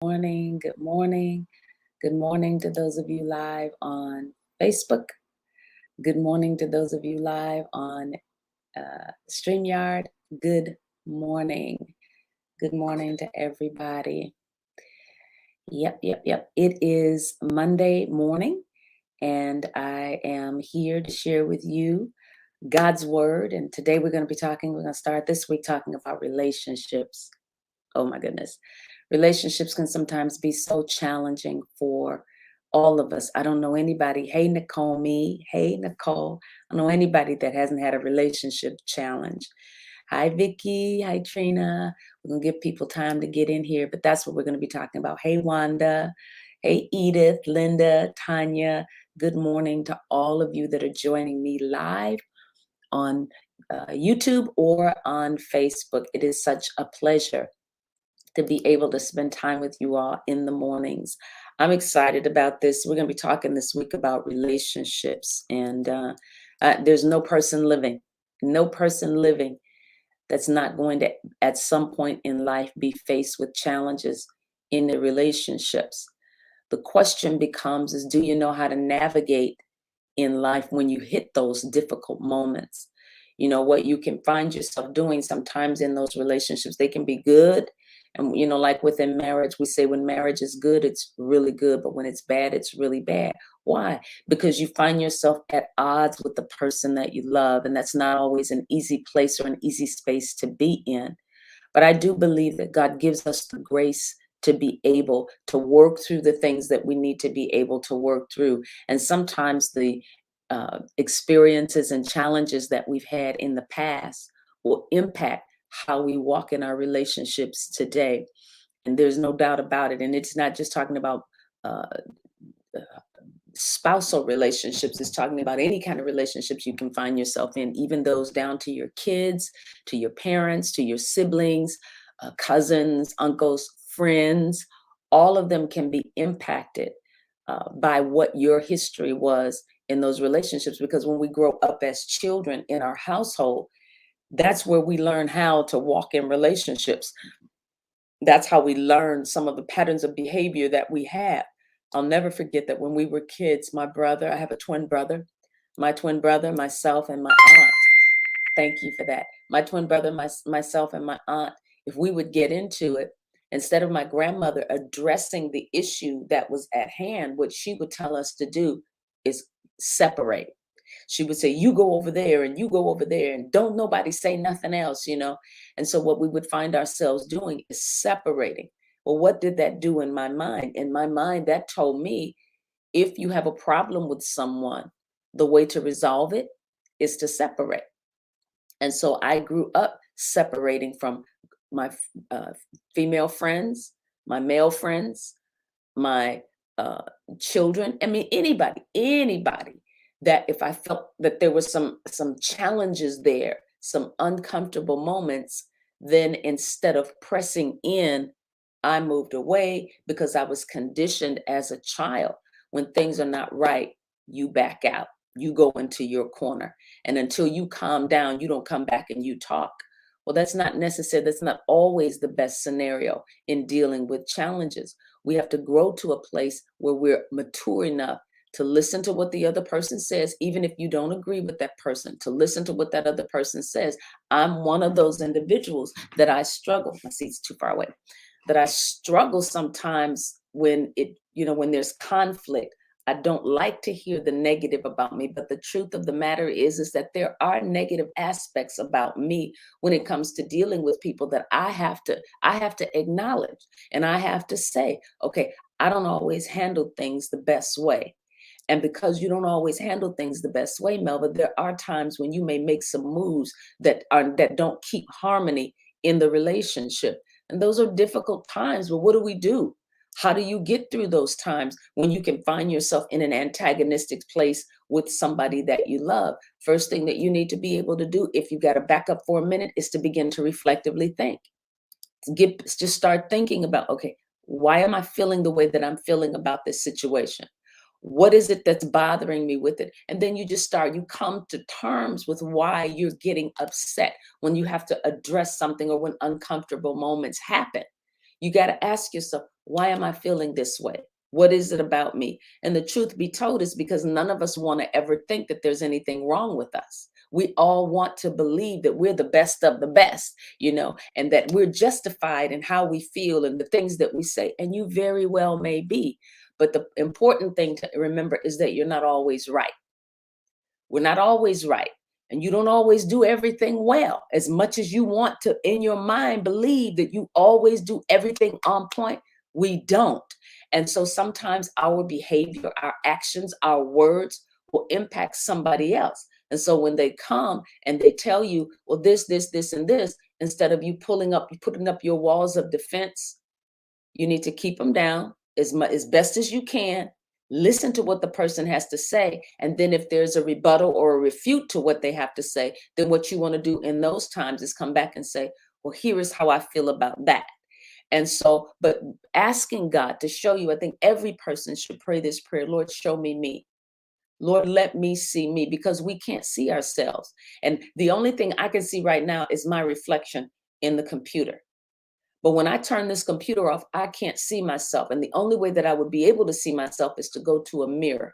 morning. Good morning. Good morning to those of you live on Facebook. Good morning to those of you live on StreamYard. Good morning. Good morning to everybody. Yep. It is Monday morning, and I am here to share with you God's Word. And today we're going to start this week talking about relationships. Oh my goodness. Relationships can sometimes be so challenging for all of us. I don't know anybody. Hey, Nicole, me. Hey, Nicole. I don't know anybody that hasn't had a relationship challenge. Hi, Vicky. Hi, Trina. We're going to give people time to get in here, but that's what we're going to be talking about. Hey, Wanda. Hey, Edith, Linda, Tanya. Good morning to all of you that are joining me live on YouTube or on Facebook. It is such a pleasure to be able to spend time with you all in the mornings. I'm excited about this. We're going to be talking this week about relationships, and there's no person living that's not going to, at some point in life, be faced with challenges in their relationships. The question becomes is, do you know how to navigate in life when you hit those difficult moments? You know, what you can find yourself doing sometimes in those relationships, they can be good. And, you know, like within marriage, we say when marriage is good, it's really good. But when it's bad, it's really bad. Why? Because you find yourself at odds with the person that you love. And that's not always an easy place or an easy space to be in. But I do believe that God gives us the grace to be able to work through the things that we need to be able to work through. And sometimes the experiences and challenges that we've had in the past will impact how we walk in our relationships today. And there's no doubt about it. And it's not just talking about uh, spousal relationships, it's talking about any kind of relationships you can find yourself in, even those down to your kids, to your parents, to your siblings, cousins, uncles, friends. All of them can be impacted by what your history was in those relationships, because when we grow up as children in our household, that's where we learn how to walk in relationships. That's how we learn some of the patterns of behavior that we have. I'll never forget that when we were kids, my brother, I have a twin brother, my twin brother, myself, and my aunt. Thank you for that. My twin brother, myself, and my aunt, if we would get into it, instead of my grandmother addressing the issue that was at hand, what she would tell us to do is separate. She would say, you go over there and you go over there and don't nobody say nothing else, you know? And so what we would find ourselves doing is separating. Well, what did that do in my mind? In my mind, that told me if you have a problem with someone, the way to resolve it is to separate. And so I grew up separating from my uh, female friends, my male friends, my uh, children. I mean, anybody that if I felt that there was some challenges there, some uncomfortable moments, then instead of pressing in, I moved away because I was conditioned as a child. When things are not right, you back out, you go into your corner. And until you calm down, you don't come back and you talk. Well, that's not necessary. That's not always the best scenario in dealing with challenges. We have to grow to a place where we're mature enough to listen to what the other person says, even if you don't agree with that person, to listen to what that other person says. I'm one of those individuals that I struggle. My seat's too far away. That I struggle sometimes when when there's conflict. I don't like to hear the negative about me, but the truth of the matter is that there are negative aspects about me when it comes to dealing with people that I have to acknowledge, and I have to say, okay, I don't always handle things the best way. And because you don't always handle things the best way, Melva, there are times when you may make some moves that don't keep harmony in the relationship. And those are difficult times, but what do we do? How do you get through those times when you can find yourself in an antagonistic place with somebody that you love? First thing that you need to be able to do, if you got to back up for a minute, is to begin to reflectively think. Just start thinking about, okay, why am I feeling the way that I'm feeling about this situation? What is it that's bothering me with it? And then you come to terms with why you're getting upset when you have to address something or when uncomfortable moments happen. You got to ask yourself, why am I feeling this way? What is it about me? And the truth be told is because none of us want to ever think that there's anything wrong with us. We all want to believe that we're the best of the best, and that we're justified in how we feel and the things that we say. And you very well may be. But the important thing to remember is that you're not always right. We're not always right. And you don't always do everything well. As much as you want to, in your mind, believe that you always do everything on point, we don't. And so sometimes our behavior, our actions, our words will impact somebody else. And so when they come and they tell you, well, this, and this, instead of you putting up your walls of defense, you need to keep them down as best as you can. Listen to what the person has to say. And then if there's a rebuttal or a refute to what they have to say, then what you want to do in those times is come back and say, well, here is how I feel about that. And so, but asking God to show you, I think every person should pray this prayer. Lord, show me me. Lord, let me see me, because we can't see ourselves. And the only thing I can see right now is my reflection in the computer. But when I turn this computer off, I can't see myself. And the only way that I would be able to see myself is to go to a mirror.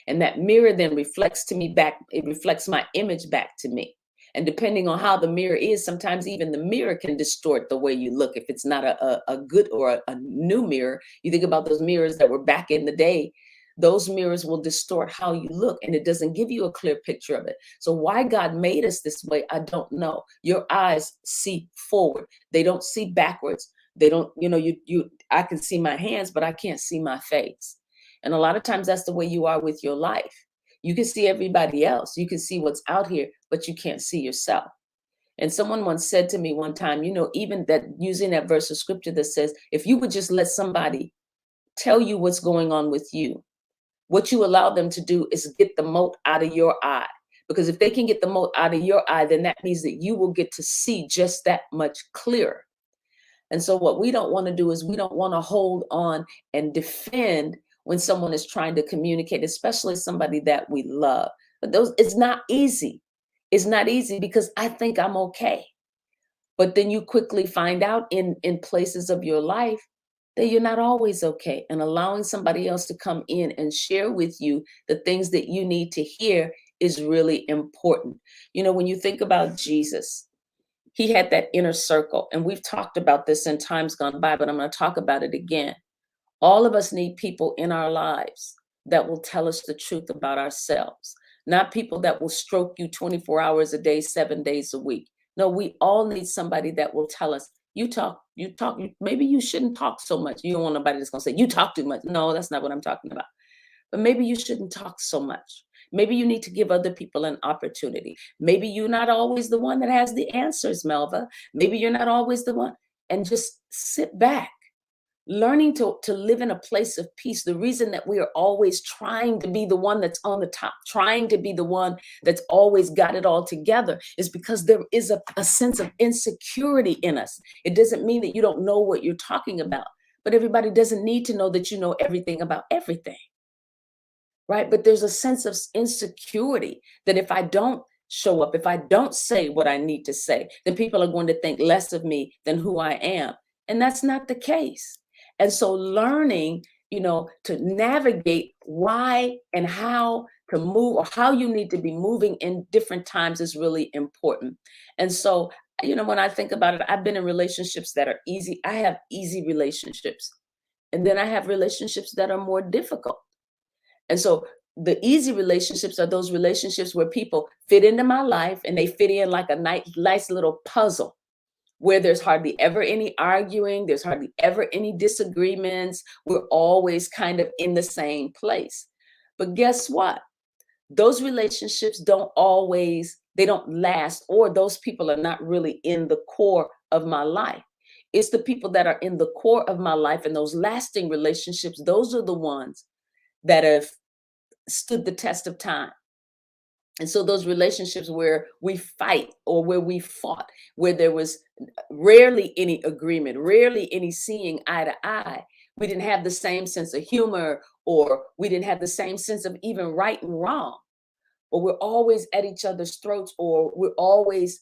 And that mirror then reflects to me back, it reflects my image back to me. And depending on how the mirror is, sometimes even the mirror can distort the way you look. If it's not a good or a new mirror, you think about those mirrors that were back in the day, those mirrors will distort how you look, and it doesn't give you a clear picture of it. So why God made us this way, I don't know. Your eyes see forward. They don't see backwards. They don't, I can see my hands, but I can't see my face. And a lot of times that's the way you are with your life. You can see everybody else. You can see what's out here, but you can't see yourself. And someone once said to me one time, even that, using that verse of scripture that says, if you would just let somebody tell you what's going on with you, what you allow them to do is get the mote out of your eye. Because if they can get the mote out of your eye, then that means that you will get to see just that much clearer. And so what we don't want to do is we don't want to hold on and defend when someone is trying to communicate, especially somebody that we love. But it's not easy. It's not easy because I think I'm okay. But then you quickly find out in places of your life that you're not always okay. And allowing somebody else to come in and share with you the things that you need to hear is really important. When you think about Jesus, he had that inner circle. And we've talked about this in times gone by, but I'm going to talk about it again. All of us need people in our lives that will tell us the truth about ourselves, not people that will stroke you 24 hours a day, 7 days a week. No, we all need somebody that will tell us, you talk, maybe you shouldn't talk so much. You don't want nobody that's going to say, you talk too much. No, that's not what I'm talking about. But maybe you shouldn't talk so much. Maybe you need to give other people an opportunity. Maybe you're not always the one that has the answers, Melva. Maybe you're not always the one. And just sit back. Learning to live in a place of peace. The reason that we are always trying to be the one that's on the top, trying to be the one that's always got it all together, is because there is a sense of insecurity in us. It doesn't mean that you don't know what you're talking about, but everybody doesn't need to know that you know everything about everything, right? But there's a sense of insecurity that if I don't show up, if I don't say what I need to say, then people are going to think less of me than who I am. And that's not the case. And so learning, to navigate why and how to move, or how you need to be moving in different times, is really important. And so, when I think about it, I've been in relationships that are easy. I have easy relationships. And then I have relationships that are more difficult. And so the easy relationships are those relationships where people fit into my life and they fit in like a nice little puzzle, where there's hardly ever any arguing, there's hardly ever any disagreements. We're always kind of in the same place. But guess what? Those relationships they don't last, or those people are not really in the core of my life. It's the people that are in the core of my life, and those lasting relationships, those are the ones that have stood the test of time. And so those relationships where we fight, or where we fought, where there was rarely any agreement, rarely any seeing eye to eye, we didn't have the same sense of humor, or we didn't have the same sense of even right and wrong, or we're always at each other's throats, or we're always,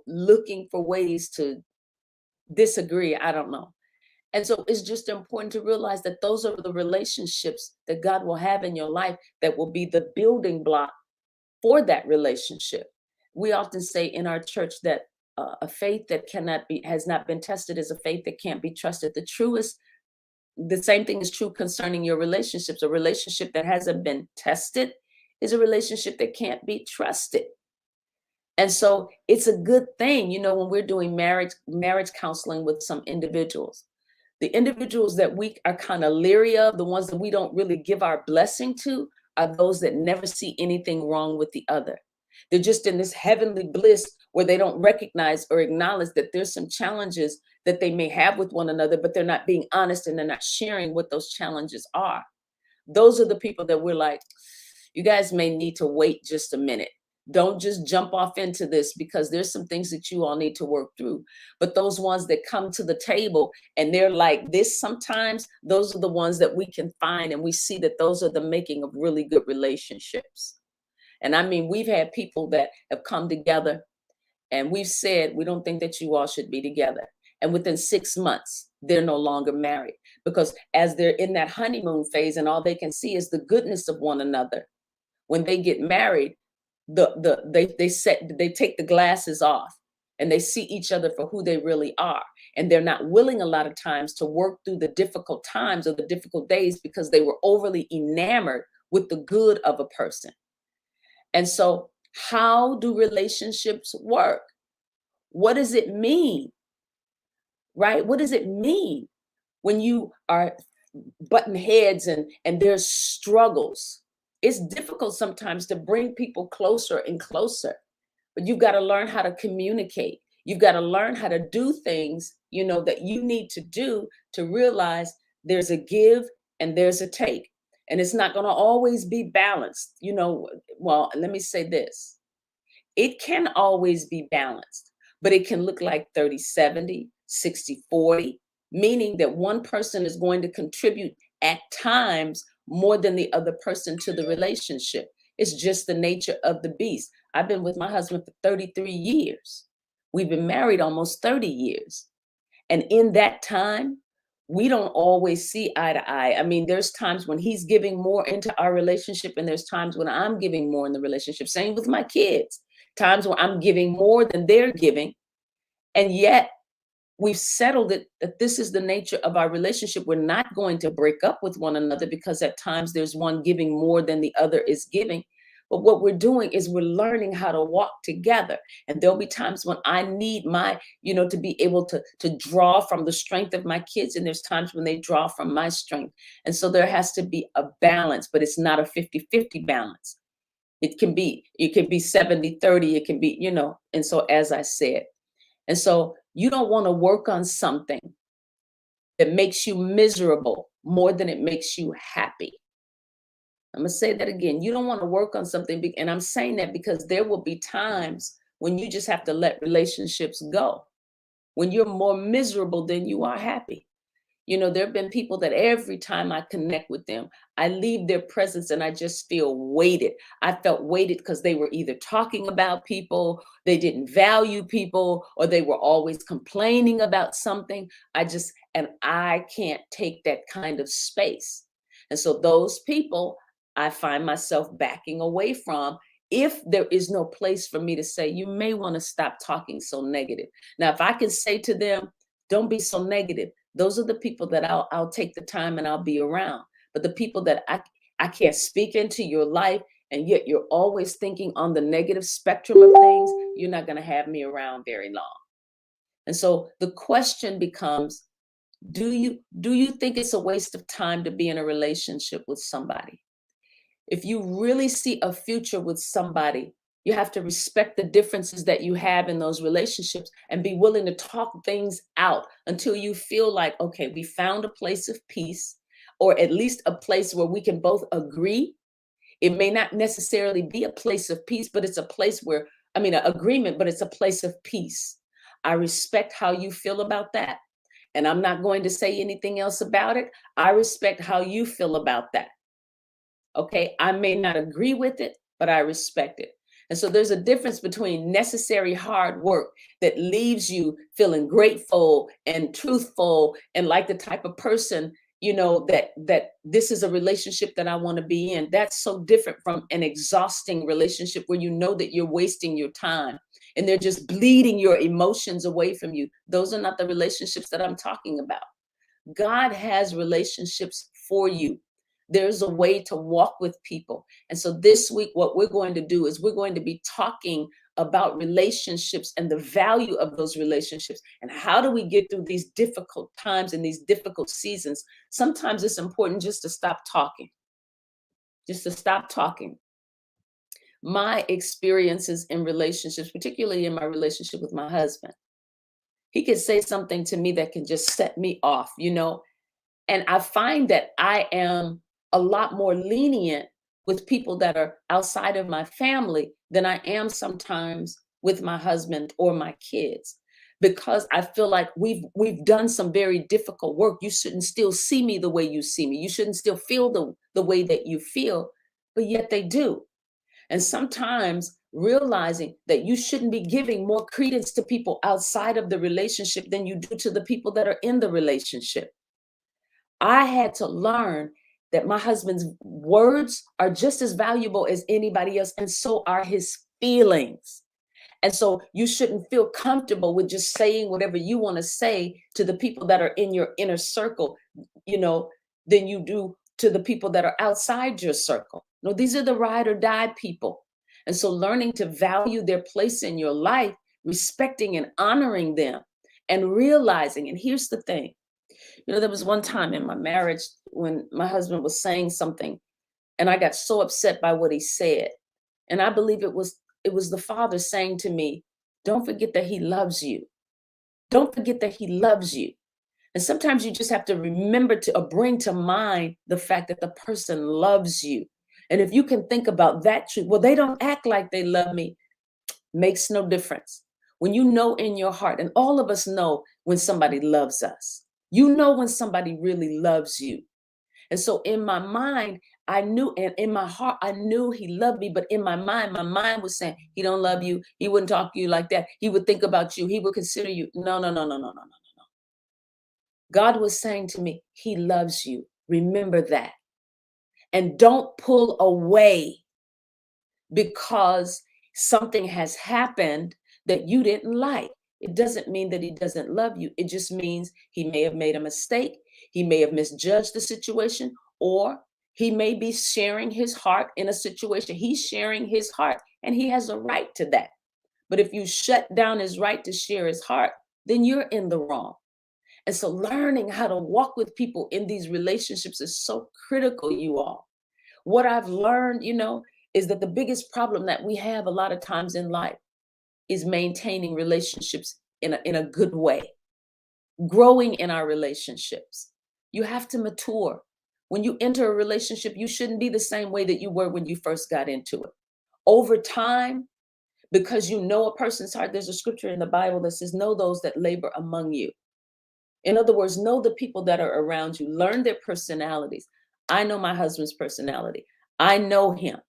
looking for ways to disagree. I don't know. And so it's just important to realize that those are the relationships that God will have in your life that will be the building block for that relationship. We often say in our church that a faith that has not been tested is a faith that can't be trusted. The same thing is true concerning your relationships. A relationship that hasn't been tested is a relationship that can't be trusted. And so it's a good thing, when we're doing marriage counseling with some individuals, the individuals that we are kind of leery of, the ones that we don't really give our blessing to, are those that never see anything wrong with the other. They're just in this heavenly bliss where they don't recognize or acknowledge that there's some challenges that they may have with one another, but they're not being honest and they're not sharing what those challenges are. Those are the people that we're like, you guys may need to wait just a minute. Don't just jump off into this, because there's some things that you all need to work through. But those ones that come to the table and they're like this, sometimes those are the ones that we can find, and we see that those are the making of really good relationships. And I mean, we've had people that have come together and we've said, we don't think that you all should be together. And within 6 months, they're no longer married, because as they're in that honeymoon phase and all they can see is the goodness of one another, when they get married, they take the glasses off and they see each other for who they really are. And they're not willing a lot of times to work through the difficult times or the difficult days because they were overly enamored with the good of a person. And so how do relationships work? What does it mean? Right? What does it mean when you are button heads and there's struggles? It's difficult sometimes to bring people closer and closer, but you've got to learn how to communicate. You've got to learn how to do things, that you need to do to realize there's a give and there's a take. And it's not going to always be balanced. Well, let me say this. It can always be balanced, but it can look like 30-70, 60-40, meaning that one person is going to contribute at times more than the other person to the relationship. It's just the nature of the beast. I've been with my husband for 33 years. We've been married almost 30 years. And in that time, we don't always see eye to eye. I mean, there's times when he's giving more into our relationship, and there's times when I'm giving more in the relationship. Same with my kids. Times when I'm giving more than they're giving. And yet, we've settled it that this is the nature of our relationship. We're not going to break up with one another because at times there's one giving more than the other is giving. But what we're doing is we're learning how to walk together. And there'll be times when I need to be able to draw from the strength of my kids. And there's times when they draw from my strength. And so there has to be a balance, but it's not a 50-50 balance. It can be 70-30. It can be, and so as I said, and so you don't want to work on something that makes you miserable more than it makes you happy. I'm going to say that again. You don't want to work on something, and I'm saying that because there will be times when you just have to let relationships go, when you're more miserable than you are happy. There have been people that every time I connect with them, I leave their presence and I just feel weighted. I felt weighted because they were either talking about people, they didn't value people, or they were always complaining about something. And I can't take that kind of space. And so those people, I find myself backing away from if there is no place for me to say, you may want to stop talking so negative. Now, if I can say to them, don't be so negative, those are the people that I'll take the time and I'll be around. But the people that I can't speak into your life, and yet you're always thinking on the negative spectrum of things, you're not going to have me around very long. And so the question becomes, do you think it's a waste of time to be in a relationship with somebody? If you really see a future with somebody, you have to respect the differences that you have in those relationships and be willing to talk things out until you feel like, okay, we found a place of peace, or at least a place where we can both agree. It may not necessarily be a place of peace, but it's a place where, an agreement, but it's a place of peace. I respect how you feel about that. And I'm not going to say anything else about it. I respect how you feel about that. Okay, I may not agree with it, but I respect it. And so there's a difference between necessary hard work that leaves you feeling grateful and truthful and like the type of person, that this is a relationship that I want to be in. That's so different from an exhausting relationship where you know that you're wasting your time and they're just bleeding your emotions away from you. Those are not the relationships that I'm talking about. God has relationships for you. There's a way to walk with people. And so this week, what we're going to do is we're going to be talking about relationships and the value of those relationships and how do we get through these difficult times and these difficult seasons. Sometimes it's important just to stop talking, just to stop talking. My experiences in relationships, particularly in my relationship with my husband, he could say something to me that can just set me off. And I find that I am a lot more lenient with people that are outside of my family than I am sometimes with my husband or my kids, because I feel like we've done some very difficult work. You shouldn't still see me the way you see me. You shouldn't still feel the way that you feel, but yet they do. And sometimes realizing that you shouldn't be giving more credence to people outside of the relationship than you do to the people that are in the relationship. I had to learn that my husband's words are just as valuable as anybody else, and so are his feelings. And so you shouldn't feel comfortable with just saying whatever you want to say to the people that are in your inner circle, you know, than you do to the people that are outside your circle. No, these are the ride or die people. And so learning to value their place in your life, respecting and honoring them, and realizing, and here's the thing, there was one time in my marriage when my husband was saying something and I got so upset by what he said. And I believe it was the Father saying to me, don't forget that he loves you. Don't forget that he loves you. And sometimes you just have to remember to bring to mind the fact that the person loves you. And if you can think about that truth, well, they don't act like they love me, makes no difference. When you know in your heart, and all of us know when somebody loves us, you know when somebody really loves you. And so in my mind, I knew, and in my heart, I knew he loved me. But in my mind was saying, he don't love you. He wouldn't talk to you like that. He would think about you. He would consider you. No, no, no, no, no, no, no, no. God was saying to me, he loves you. Remember that. And don't pull away because something has happened that you didn't like. It doesn't mean that he doesn't love you. It just means he may have made a mistake. He may have misjudged the situation, or he may be sharing his heart in a situation. He's sharing his heart, and he has a right to that. But if you shut down his right to share his heart, then you're in the wrong. And so learning how to walk with people in these relationships is so critical, you all. What I've learned, is that the biggest problem that we have a lot of times in life is maintaining relationships in a good way, growing in our relationships. You have to mature. When you enter a relationship, you shouldn't be the same way that you were when you first got into it. Over time, because you know a person's heart, there's a scripture in the Bible that says, know those that labor among you. In other words, know the people that are around you, learn their personalities. I know my husband's personality. I know him.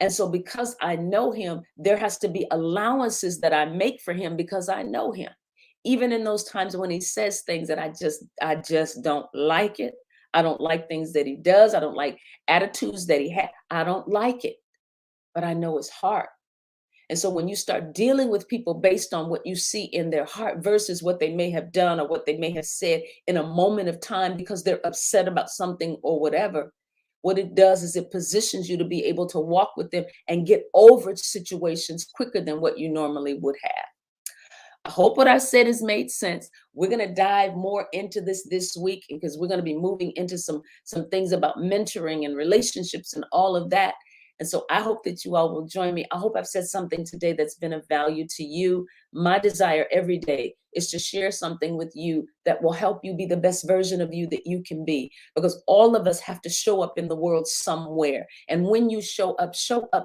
And so because I know him, there has to be allowances that I make for him because I know him. Even in those times when he says things that I just don't like it. I don't like things that he does. I don't like attitudes that he has. I don't like it. But I know his heart. And so when you start dealing with people based on what you see in their heart versus what they may have done or what they may have said in a moment of time because they're upset about something or whatever, what it does is it positions you to be able to walk with them and get over situations quicker than what you normally would have. I hope what I said has made sense. We're going to dive more into this week because we're going to be moving into some things about mentoring and relationships and all of that. And so I hope that you all will join me. I hope I've said something today that's been of value to you. My desire every day is to share something with you that will help you be the best version of you that you can be, because all of us have to show up in the world somewhere. And when you show up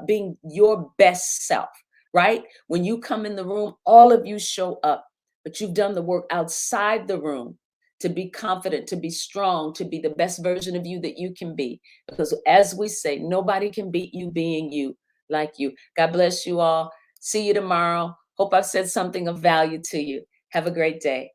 being your best self. Right? When you come in the room, all of you show up, but you've done the work outside the room to be confident, to be strong, to be the best version of you that you can be. Because as we say, nobody can beat you being you. like you. God bless you all. See you tomorrow. Hope I've said something of value to you. Have a great day.